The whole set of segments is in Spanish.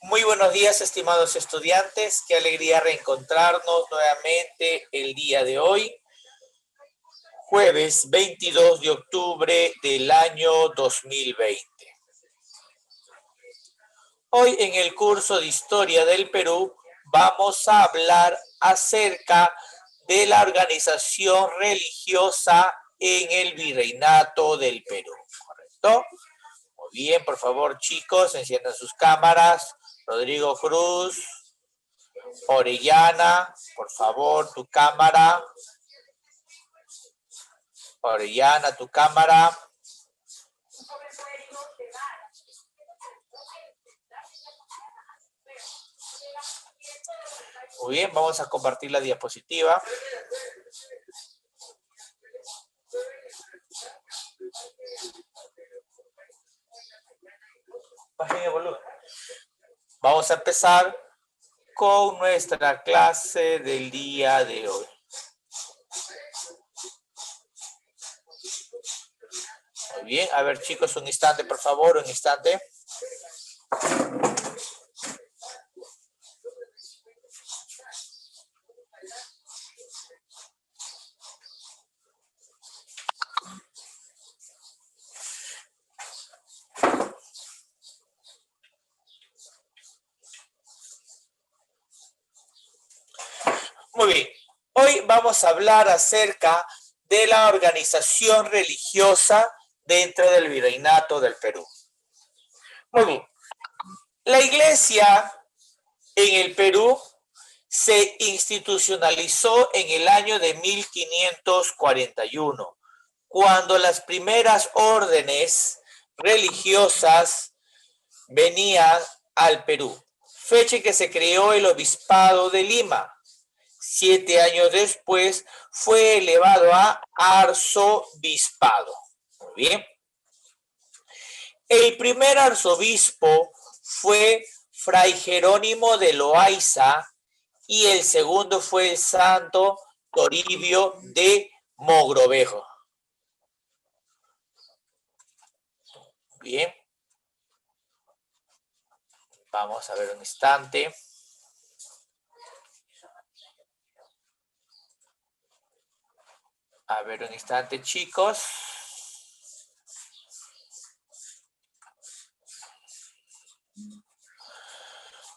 Muy buenos días, estimados estudiantes. Qué alegría reencontrarnos nuevamente el día de hoy, jueves 22 de octubre del año 2020. Hoy en el curso de Historia del Perú vamos a hablar acerca de la organización religiosa en el Virreinato del Perú, ¿correcto? Muy bien, por favor, chicos, enciendan sus cámaras. Rodrigo Cruz, Orellana, por favor, tu cámara. Orellana, tu cámara. Muy bien, vamos a compartir la diapositiva. Bajen el volumen. Vamos a empezar con nuestra clase del día de hoy. Muy bien, a ver chicos, un instante, por favor, un instante. Muy bien, hoy vamos a hablar acerca de la organización religiosa dentro del Virreinato del Perú. Muy bien, la iglesia en el Perú se institucionalizó en el año de 1541, cuando las primeras órdenes religiosas venían al Perú, fecha en que se creó el Obispado de Lima. 7 años después fue elevado a arzobispado. Muy bien. El primer arzobispo fue Fray Jerónimo de Loaiza y el segundo fue el santo Toribio de Mogrovejo. Bien. Vamos a ver un instante. A ver un instante, chicos.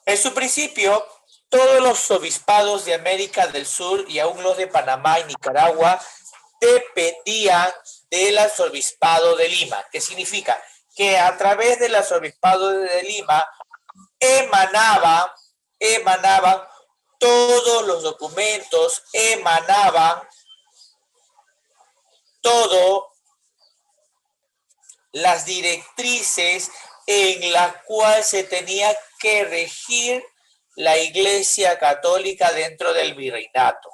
En su principio, todos los obispados de América del Sur y aún los de Panamá y Nicaragua dependían del arzobispado de Lima. ¿Qué significa? Que a través del arzobispado de Lima emanaban todos los documentos, emanaban todo las directrices en las cuales se tenía que regir la Iglesia Católica dentro del virreinato.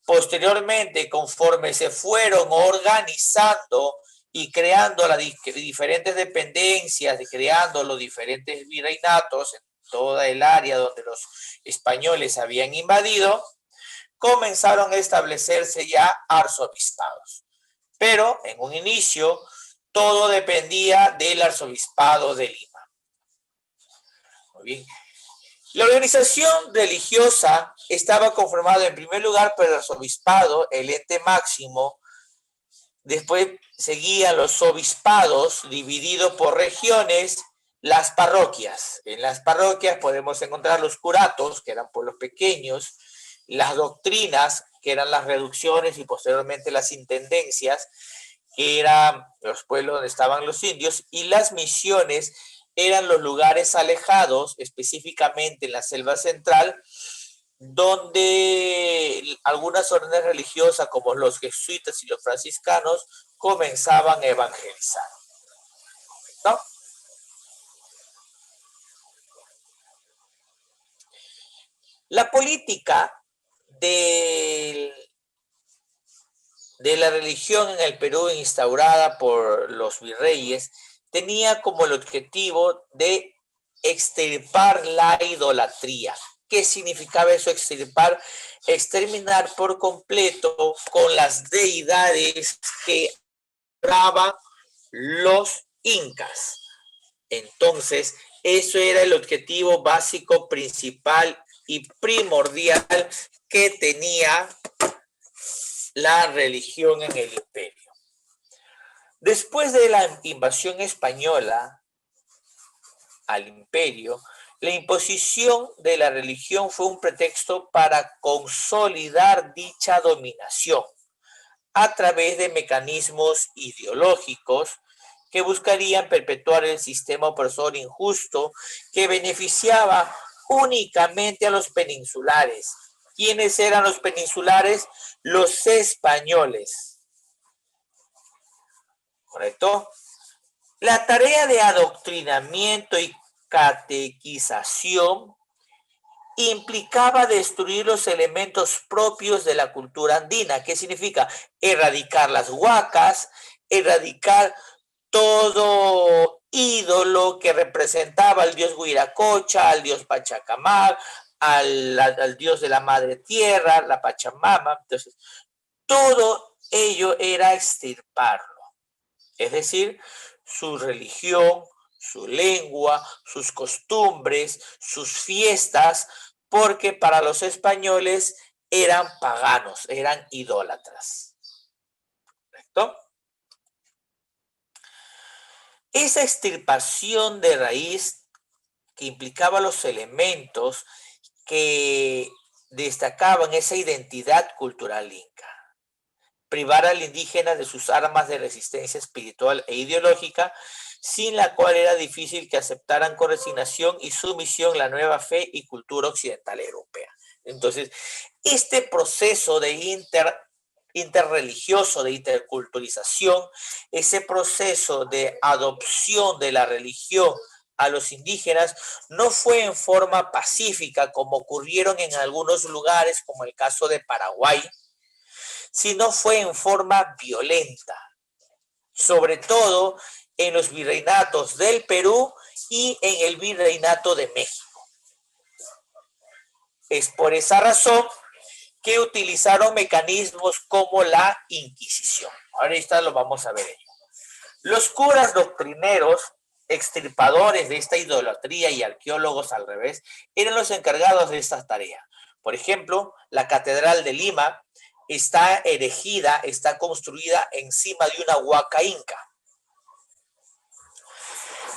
Posteriormente, conforme se fueron organizando y creando las diferentes dependencias, creando los diferentes virreinatos en toda el área donde los españoles habían invadido, comenzaron a establecerse ya arzobispados. Pero en un inicio, todo dependía del arzobispado de Lima. Muy bien. La organización religiosa estaba conformada en primer lugar por el arzobispado, el ente máximo. Después seguían los obispados divididos por regiones, las parroquias. En las parroquias podemos encontrar los curatos, que eran pueblos pequeños, las doctrinas, que eran las reducciones, y posteriormente las intendencias, que eran los pueblos donde estaban los indios, y las misiones eran los lugares alejados, específicamente en la selva central, donde algunas órdenes religiosas como los jesuitas y los franciscanos comenzaban a evangelizar. ¿No? La política de la religión en el Perú instaurada por los virreyes tenía como el objetivo de extirpar la idolatría. ¿Qué significaba eso, extirpar? Exterminar por completo con las deidades que adoraban los incas. Entonces, Eso era el objetivo básico, principal y primordial que tenía la religión en el imperio. Después de la invasión española al imperio, la imposición de la religión fue un pretexto para consolidar dicha dominación a través de mecanismos ideológicos que buscarían perpetuar el sistema opresor injusto que beneficiaba únicamente a los peninsulares. ¿Quiénes eran los peninsulares? Los españoles. ¿Correcto? La tarea de adoctrinamiento y catequización implicaba destruir los elementos propios de la cultura andina. ¿Qué significa? Erradicar las huacas, erradicar todo ídolo que representaba al dios Huiracocha, al dios Pachacamac, al dios de la madre tierra, la Pachamama. Entonces, todo ello era extirparlo. Es decir, su religión, su lengua, sus costumbres, sus fiestas, porque para los españoles eran paganos, eran idólatras. ¿Correcto? Esa extirpación de raíz que implicaba los elementos que destacaban esa identidad cultural inca, privar al indígena de sus armas de resistencia espiritual e ideológica, sin la cual era difícil que aceptaran con resignación y sumisión la nueva fe y cultura occidental europea. Entonces, este proceso de interreligioso, de interculturización, ese proceso de adopción de la religión a los indígenas no fue en forma pacífica como ocurrieron en algunos lugares, como el caso de Paraguay, sino fue en forma violenta, sobre todo en los virreinatos del Perú y en el virreinato de México. Es por esa razón que utilizaron mecanismos como la Inquisición. Ahorita lo vamos a ver ello. Los curas doctrineros, extirpadores de esta idolatría y arqueólogos al revés, eran los encargados de esta tarea. Por ejemplo, la Catedral de Lima está erigida, está construida encima de una huaca inca.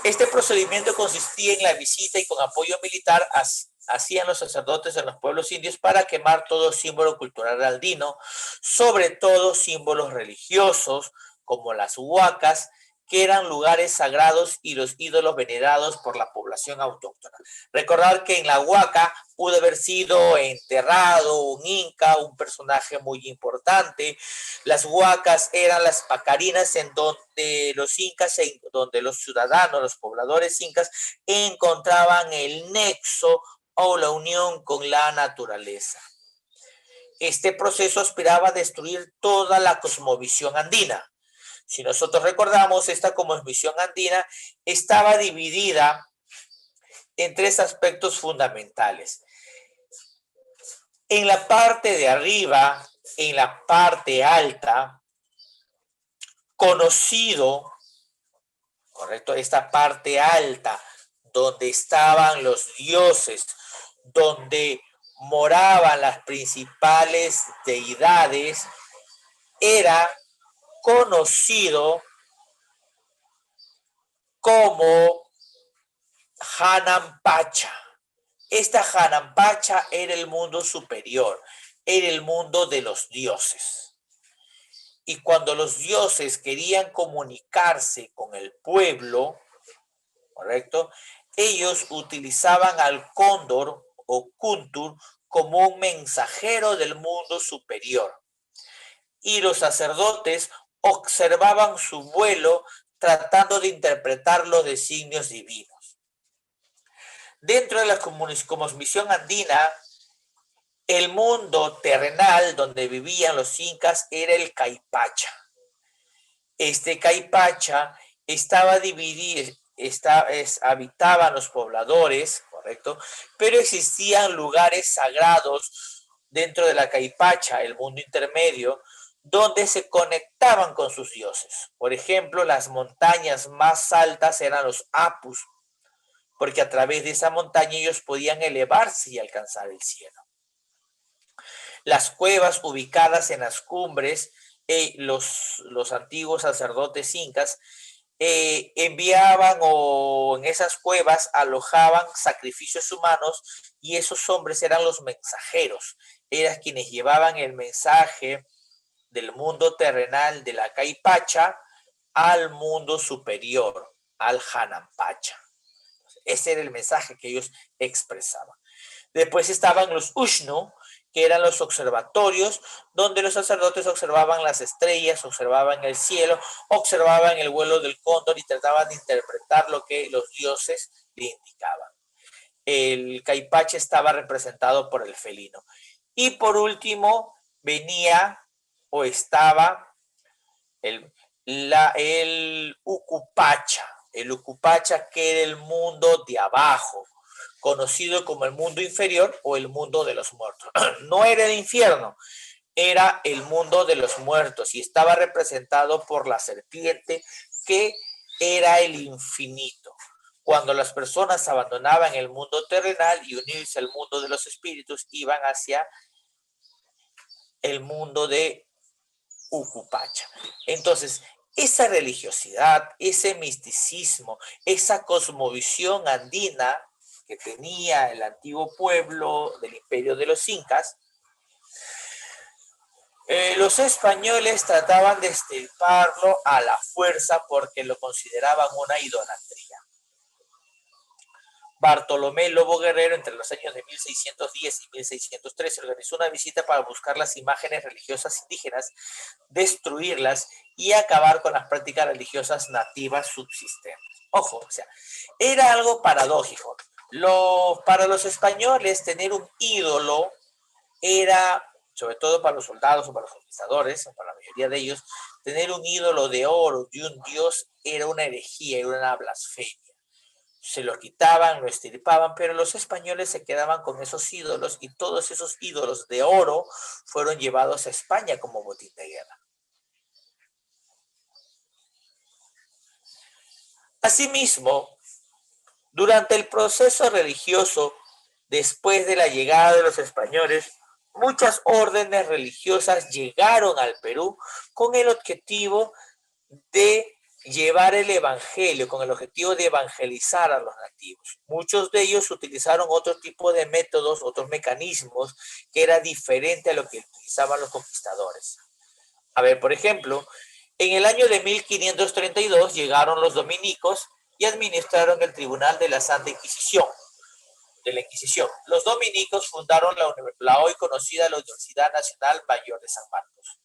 Este procedimiento consistía en la visita y con apoyo militar hacían los sacerdotes en los pueblos indios para quemar todo símbolo cultural andino, sobre todo símbolos religiosos como las huacas, que eran lugares sagrados y los ídolos venerados por la población autóctona. Recordar que en la huaca pudo haber sido enterrado un inca, un personaje muy importante. Las huacas eran las pacarinas en donde los incas, donde los ciudadanos, los pobladores incas, encontraban el nexo o la unión con la naturaleza. Este proceso aspiraba a destruir toda la cosmovisión andina. Si nosotros recordamos, esta cosmovisión andina estaba dividida en tres aspectos fundamentales. En la parte de arriba, en la parte alta, conocido, correcto, esta parte alta, donde estaban los dioses, donde moraban las principales deidades, era conocido como Hanampacha. Esta Hanampacha era el mundo superior, era el mundo de los dioses. Y cuando los dioses querían comunicarse con el pueblo, ¿correcto? Ellos utilizaban al cóndor o kuntur como un mensajero del mundo superior. Y los sacerdotes observaban su vuelo tratando de interpretar los designios divinos. Dentro de la cosmovisión andina, el mundo terrenal donde vivían los incas era el Caipacha. Este Caipacha estaba dividido, habitaban los pobladores, ¿correcto? Pero existían lugares sagrados dentro de la Caipacha, el mundo intermedio, donde se conectaban con sus dioses. Por ejemplo, las montañas más altas eran los Apus, porque a través de esa montaña ellos podían elevarse y alcanzar el cielo. Las cuevas ubicadas en las cumbres, los antiguos sacerdotes incas enviaban o en esas cuevas alojaban sacrificios humanos y esos hombres eran los mensajeros, eran quienes llevaban el mensaje del mundo terrenal de la Caipacha al mundo superior, al Hanampacha. Ese era el mensaje que ellos expresaban. Después estaban los Ushnu, que eran los observatorios, donde los sacerdotes observaban las estrellas, observaban el cielo, observaban el vuelo del cóndor y trataban de interpretar lo que los dioses le indicaban. El Caipache estaba representado por el felino. Y por último, venía o estaba el Ucupacha. El Ucupacha, que era el mundo de abajo, conocido como el mundo inferior o el mundo de los muertos. No era el infierno, era el mundo de los muertos y estaba representado por la serpiente, que era el infinito. Cuando las personas abandonaban el mundo terrenal y unirse al mundo de los espíritus, iban hacia el mundo de Ucupacha. Entonces, esa religiosidad, ese misticismo, esa cosmovisión andina que tenía el antiguo pueblo del imperio de los incas, los españoles trataban de extirparlo a la fuerza porque lo consideraban una idolatría. Bartolomé Lobo Guerrero, entre los años de 1610 y 1613, organizó una visita para buscar las imágenes religiosas indígenas, destruirlas y acabar con las prácticas religiosas nativas subsistentes. Ojo, o sea, era algo paradójico. Para los españoles, tener un ídolo era, sobre todo para los soldados o para los conquistadores, o para la mayoría de ellos, tener un ídolo de oro de un dios era una herejía, era una blasfemia. Se lo quitaban, lo extirpaban, pero los españoles se quedaban con esos ídolos y todos esos ídolos de oro fueron llevados a España como botín de guerra. Asimismo, durante el proceso religioso, después de la llegada de los españoles, muchas órdenes religiosas llegaron al Perú con el objetivo de llevar el evangelio, con el objetivo de evangelizar a los nativos. Muchos de ellos utilizaron otro tipo de métodos, otros mecanismos que era diferente a lo que utilizaban los conquistadores. A ver, por ejemplo, en el año de 1532 llegaron los dominicos y administraron el Tribunal de la Santa Inquisición. Los dominicos fundaron la hoy conocida la Universidad Nacional Mayor de San Marcos.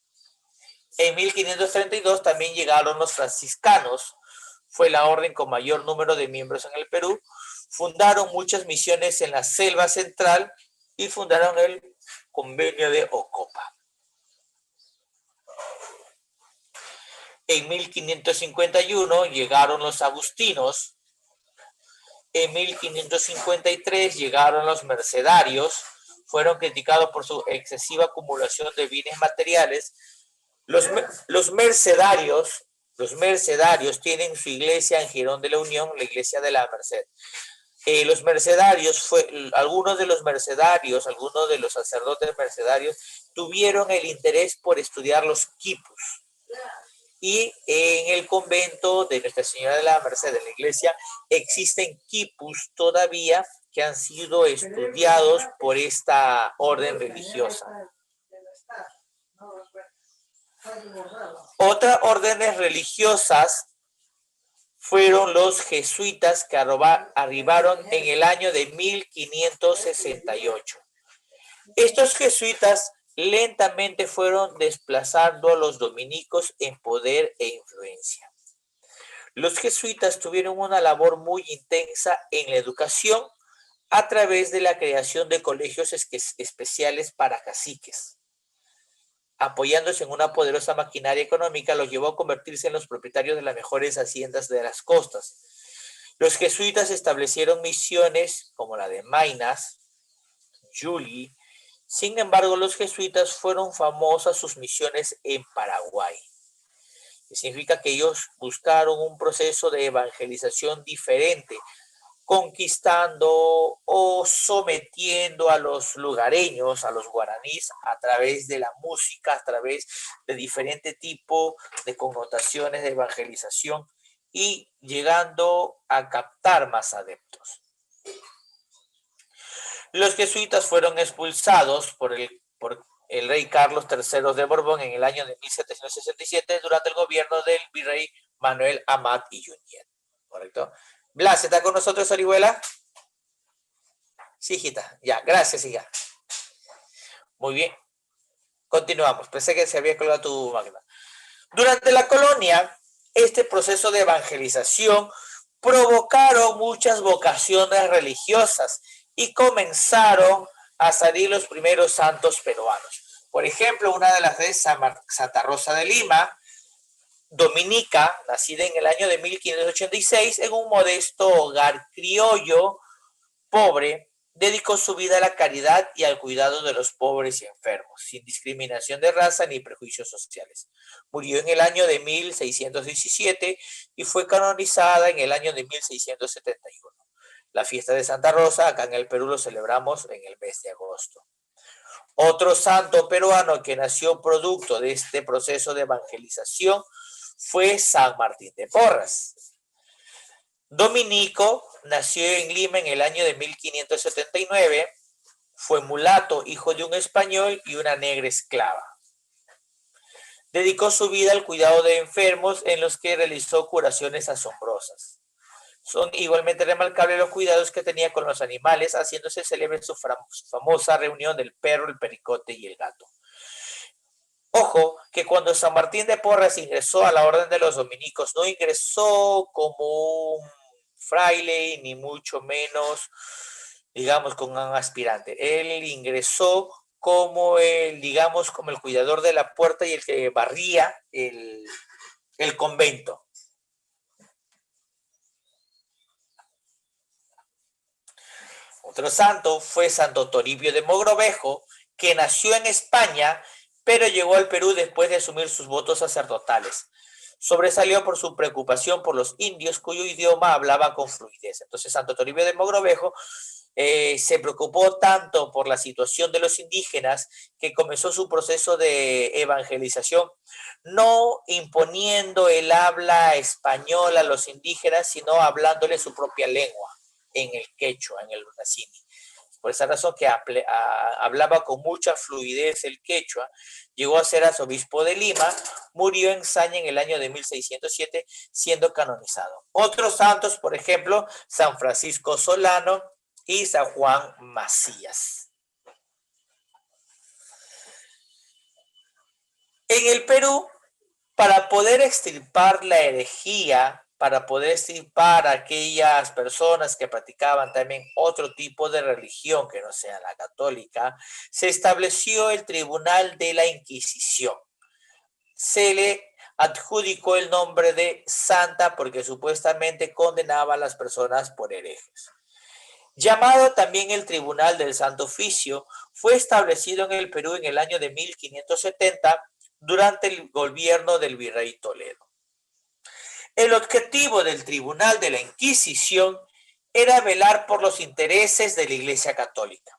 En 1532 también llegaron los franciscanos, fue la orden con mayor número de miembros en el Perú. Fundaron muchas misiones en la selva central y fundaron el convenio de Ocopa. En 1551 llegaron los agustinos. En 1553 llegaron los mercedarios. Fueron criticados por su excesiva acumulación de bienes materiales. Los mercedarios tienen su iglesia en Girón de la Unión, la iglesia de la Merced. Algunos de los sacerdotes mercedarios tuvieron el interés por estudiar los quipus. Y en el convento de Nuestra Señora de la Merced, en la iglesia, existen quipus todavía que han sido estudiados por esta orden religiosa. Otras órdenes religiosas fueron los jesuitas que arribaron en el año de 1568. Estos jesuitas lentamente fueron desplazando a los dominicos en poder e influencia. Los jesuitas tuvieron una labor muy intensa en la educación a través de la creación de colegios especiales para caciques. Apoyándose en una poderosa maquinaria económica, los llevó a convertirse en los propietarios de las mejores haciendas de las costas. Los jesuitas establecieron misiones como la de Maynas, Yuli. Sin embargo, los jesuitas fueron famosas sus misiones en Paraguay. Que significa que ellos buscaron un proceso de evangelización diferente, conquistando o sometiendo a los lugareños, a los guaraníes, a través de la música, a través de diferente tipo de connotaciones de evangelización y llegando a captar más adeptos. Los jesuitas fueron expulsados por el rey Carlos III de Borbón en el año de 1767 durante el gobierno del virrey Manuel Amat y Junyent. ¿Correcto? Blas, ¿está con nosotros, Orihuela? Sí, hijita. Ya, gracias, hija. Muy bien. Continuamos. Pensé que se había colgado tu máquina. Durante la colonia, este proceso de evangelización provocaron muchas vocaciones religiosas y comenzaron a salir los primeros santos peruanos. Por ejemplo, una de las es Santa Rosa de Lima, dominica, nacida en el año de 1586 en un modesto hogar criollo, pobre, dedicó su vida a la caridad y al cuidado de los pobres y enfermos, sin discriminación de raza ni prejuicios sociales. Murió en el año de 1617 y fue canonizada en el año de 1671. La fiesta de Santa Rosa, acá en el Perú, lo celebramos en el mes de agosto. Otro santo peruano que nació producto de este proceso de evangelización fue San Martín de Porras. Dominico nació en Lima en el año de 1579, fue mulato, hijo de un español y una negra esclava. Dedicó su vida al cuidado de enfermos en los que realizó curaciones asombrosas. Son igualmente remarcables los cuidados que tenía con los animales, haciéndose célebre su famosa reunión del perro, el pericote y el gato. Ojo, que cuando San Martín de Porras ingresó a la orden de los dominicos, no ingresó como un fraile, ni mucho menos, digamos, como un aspirante. Él ingresó como digamos, como el cuidador de la puerta y el que barría el convento. Otro santo fue Santo Toribio de Mogrovejo, que nació en España, pero llegó al Perú después de asumir sus votos sacerdotales. Sobresalió por su preocupación por los indios, cuyo idioma hablaba con fluidez. Entonces, Santo Toribio de Mogrovejo se preocupó tanto por la situación de los indígenas que comenzó su proceso de evangelización, no imponiendo el habla española a los indígenas, sino hablándoles su propia lengua, en el quechua, en el lunacini. Por esa razón que hablaba con mucha fluidez el quechua, llegó a ser arzobispo de Lima, murió en Saña en el año de 1607, siendo canonizado. Otros santos, por ejemplo, San Francisco Solano y San Juan Macías. En el Perú, para poder extirpar la herejía, para poder extirpar a aquellas personas que practicaban también otro tipo de religión que no sea la católica, se estableció el Tribunal de la Inquisición. Se le adjudicó el nombre de Santa porque supuestamente condenaba a las personas por herejes. Llamado también el Tribunal del Santo Oficio, fue establecido en el Perú en el año de 1570 durante el gobierno del virrey Toledo. El objetivo del Tribunal de la Inquisición era velar por los intereses de la Iglesia Católica,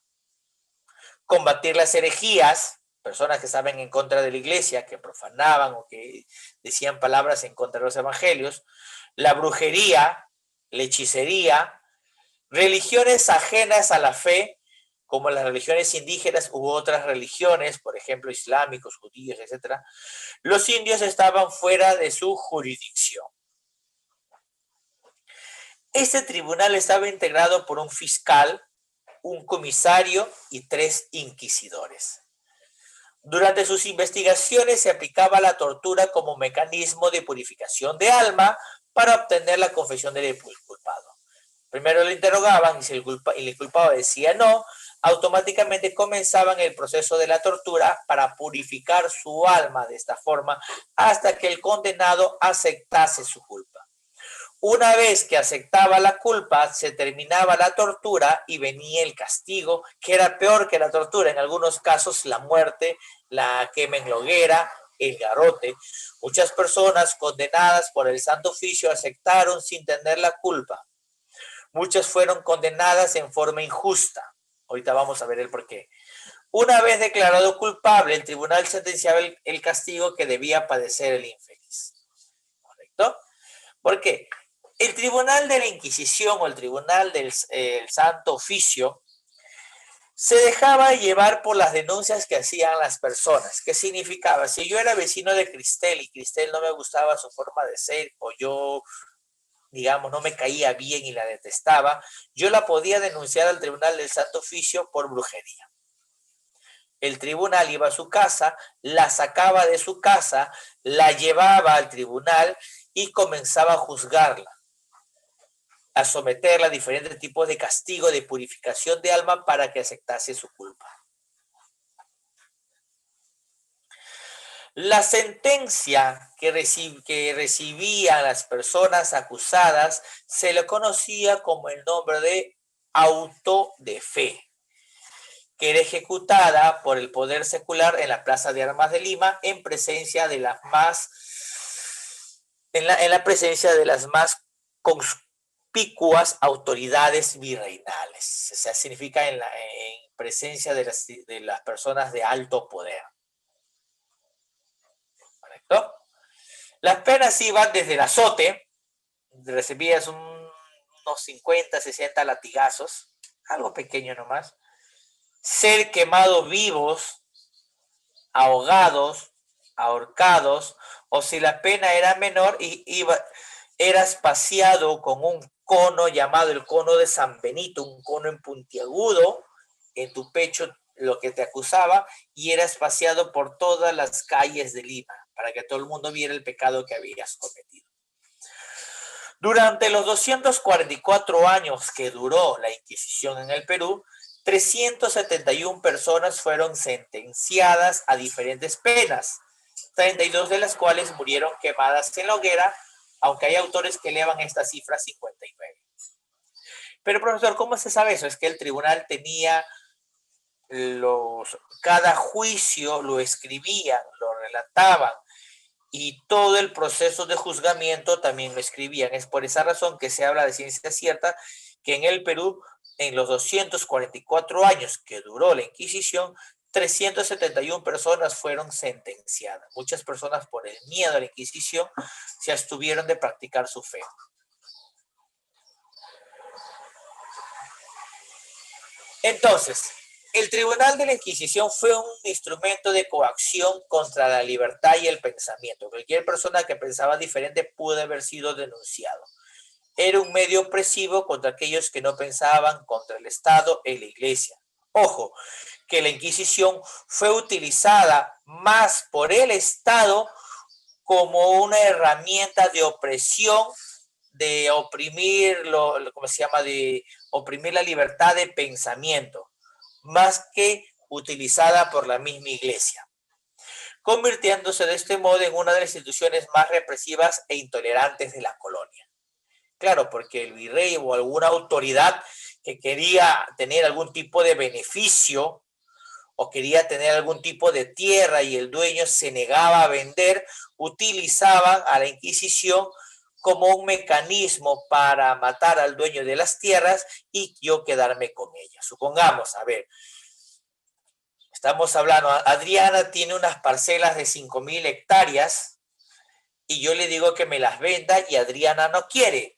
combatir las herejías, personas que estaban en contra de la Iglesia, que profanaban o que decían palabras en contra de los evangelios, la brujería, la hechicería, religiones ajenas a la fe, como las religiones indígenas u otras religiones, por ejemplo, islámicos, judíos, etc. Los indios estaban fuera de su jurisdicción. Este tribunal estaba integrado por un fiscal, un comisario y 3 inquisidores. Durante sus investigaciones se aplicaba la tortura como mecanismo de purificación de alma para obtener la confesión del culpado. Primero lo interrogaban y si el culpado decía no, automáticamente comenzaban el proceso de la tortura para purificar su alma de esta forma hasta que el condenado aceptase su culpa. Una vez que aceptaba la culpa, se terminaba la tortura y venía el castigo, que era peor que la tortura, en algunos casos la muerte, la quema en la hoguera, el garrote. Muchas personas condenadas por el Santo Oficio aceptaron sin tener la culpa. Muchas fueron condenadas en forma injusta. Ahorita vamos a ver el porqué. Una vez declarado culpable, el tribunal sentenciaba el castigo que debía padecer el infeliz. ¿Correcto? ¿Por qué? El tribunal de la Inquisición o el tribunal del Santo Oficio se dejaba llevar por las denuncias que hacían las personas. ¿Qué significaba? Si yo era vecino de Cristel y Cristel no me gustaba su forma de ser, o yo, digamos, no me caía bien y la detestaba, yo la podía denunciar al tribunal del Santo Oficio por brujería. El tribunal iba a su casa, la sacaba de su casa, la llevaba al tribunal y comenzaba a juzgarla, a someterla a diferentes tipos de castigo, de purificación de alma para que aceptase su culpa. La sentencia que recibían las personas acusadas se le conocía como el nombre de auto de fe, que era ejecutada por el poder secular en la Plaza de Armas de Lima en presencia de las más presencia de las más conspicuas autoridades virreinales. O sea, significa en presencia de las personas de alto poder. ¿Correcto? Las penas iban desde el azote, recibías unos 50, 60 latigazos, algo pequeño nomás, ser quemados vivos, ahogados, ahorcados, o si la pena era menor, eras paseado con un cono llamado el cono de San Benito, un cono en puntiagudo en tu pecho, lo que te acusaba, y eras paseado por todas las calles de Lima, para que todo el mundo viera el pecado que habías cometido. Durante los 244 años que duró la Inquisición en el Perú, 371 personas fueron sentenciadas a diferentes penas, 32 de las cuales murieron quemadas en la hoguera, aunque hay autores que elevan esta cifra a 59. Pero, profesor, ¿cómo se sabe eso? Es que el tribunal tenía cada juicio lo escribían, lo relataban, y todo el proceso de juzgamiento también lo escribían. Es por esa razón que se habla de ciencia cierta que en el Perú, en los 244 años que duró la Inquisición, 371 personas fueron sentenciadas. Muchas personas, por el miedo a la Inquisición, se abstuvieron de practicar su fe. Entonces, el Tribunal de la Inquisición fue un instrumento de coacción contra la libertad y el pensamiento. Cualquier persona que pensaba diferente pudo haber sido denunciado. Era un medio opresivo contra aquellos que no pensaban, contra el Estado y la Iglesia. Ojo, que la Inquisición fue utilizada más por el Estado como una herramienta de opresión, de oprimir, ¿cómo se llama? De oprimir la libertad de pensamiento, más que utilizada por la misma Iglesia, convirtiéndose de este modo en una de las instituciones más represivas e intolerantes de la colonia. Claro, porque el virrey o alguna autoridad que quería tener algún tipo de beneficio o quería tener algún tipo de tierra y el dueño se negaba a vender, utilizaban a la Inquisición como un mecanismo para matar al dueño de las tierras y yo quedarme con ellas. Supongamos, a ver, estamos hablando, Adriana tiene unas parcelas de 5,000 hectáreas y yo le digo que me las venda y Adriana no quiere.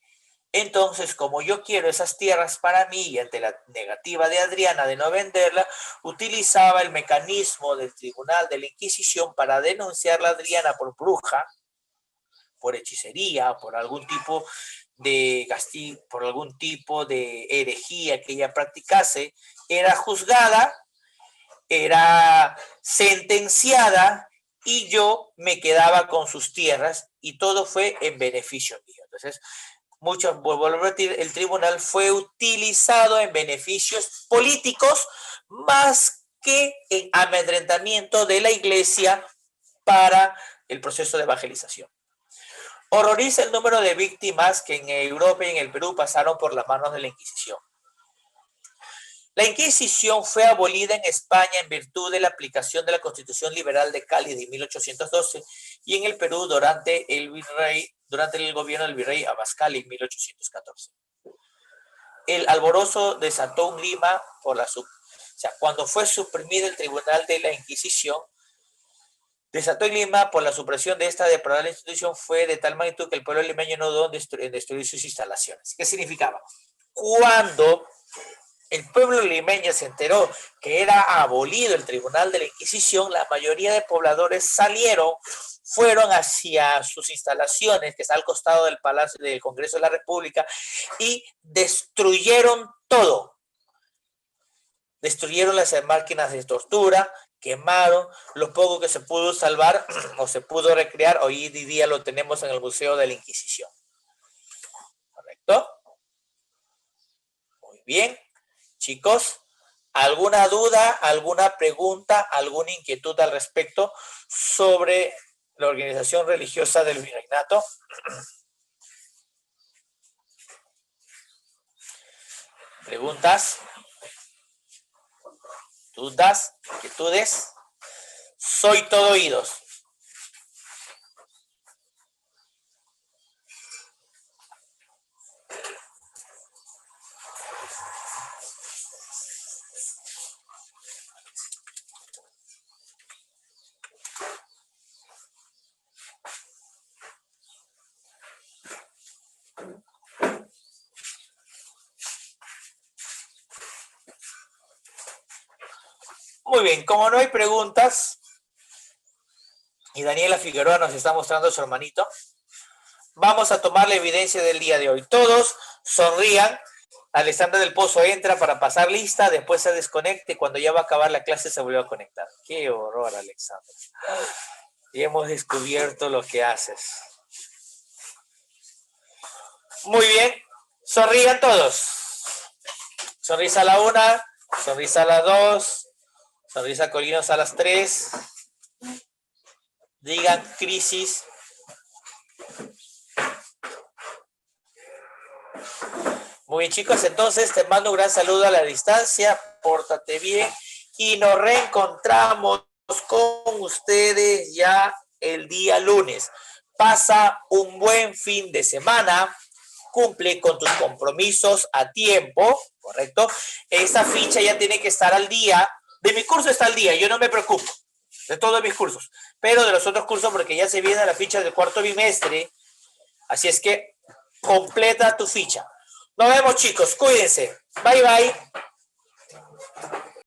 Entonces, como yo quiero esas tierras para mí y ante la negativa de Adriana de no venderla, utilizaba el mecanismo del Tribunal de la Inquisición para denunciar a Adriana por bruja, por hechicería, por algún tipo de castigo, por algún tipo de herejía que ella practicase. Era juzgada, era sentenciada y yo me quedaba con sus tierras y todo fue en beneficio mío. Entonces, vuelvo a repetir, el tribunal fue utilizado en beneficios políticos más que en amedrentamiento de la iglesia para el proceso de evangelización. Horroriza el número de víctimas que en Europa y en el Perú pasaron por las manos de la Inquisición. La Inquisición fue abolida en España en virtud de la aplicación de la Constitución Liberal de Cádiz de 1812 y en el Perú durante el gobierno del virrey Abascal en 1814. el alborozo desató un Lima por o sea, cuando fue suprimido el Tribunal de la Inquisición, desató en Lima por la supresión de esta deplorable institución fue de tal magnitud que el pueblo limeño no dudó en destruir sus instalaciones. ¿Qué significaba? Cuando el pueblo limeño se enteró que era abolido el Tribunal de la Inquisición, la mayoría de pobladores fueron hacia sus instalaciones, que está al costado del Palacio del Congreso de la República, y destruyeron todo. Destruyeron las máquinas de tortura, quemaron lo poco que se pudo salvar o se pudo recrear. Hoy día lo tenemos en el Museo de la Inquisición. ¿Correcto? Muy bien. Chicos, ¿alguna duda, alguna pregunta, alguna inquietud al respecto sobre la organización religiosa del virreinato? ¿Preguntas? ¿Dudas? ¿Inquietudes? Soy todo oídos. Muy bien, como no hay preguntas, y Daniela Figueroa nos está mostrando a su hermanito, vamos a tomar la evidencia del día de hoy. Todos sonrían. Alexandra del Pozo entra para pasar lista, después se desconecte, cuando ya va a acabar la clase se vuelve a conectar. ¡Qué horror, Alexandra! Y hemos descubierto lo que haces. Muy bien, sonrían todos. Sonrisa a la 1, sonrisa a la 2, sonrisa Colinos a las 3. Digan crisis. Muy bien, chicos, entonces te mando un gran saludo a la distancia, pórtate bien y nos reencontramos con ustedes ya el día lunes. Pasa un buen fin de semana, cumple con tus compromisos a tiempo, ¿correcto? Esa ficha ya tiene que estar al día. De mi curso está al día, yo no me preocupo, de todos mis cursos, pero de los otros cursos porque ya se viene la ficha del cuarto bimestre, así es que completa tu ficha. Nos vemos, chicos, cuídense, bye bye.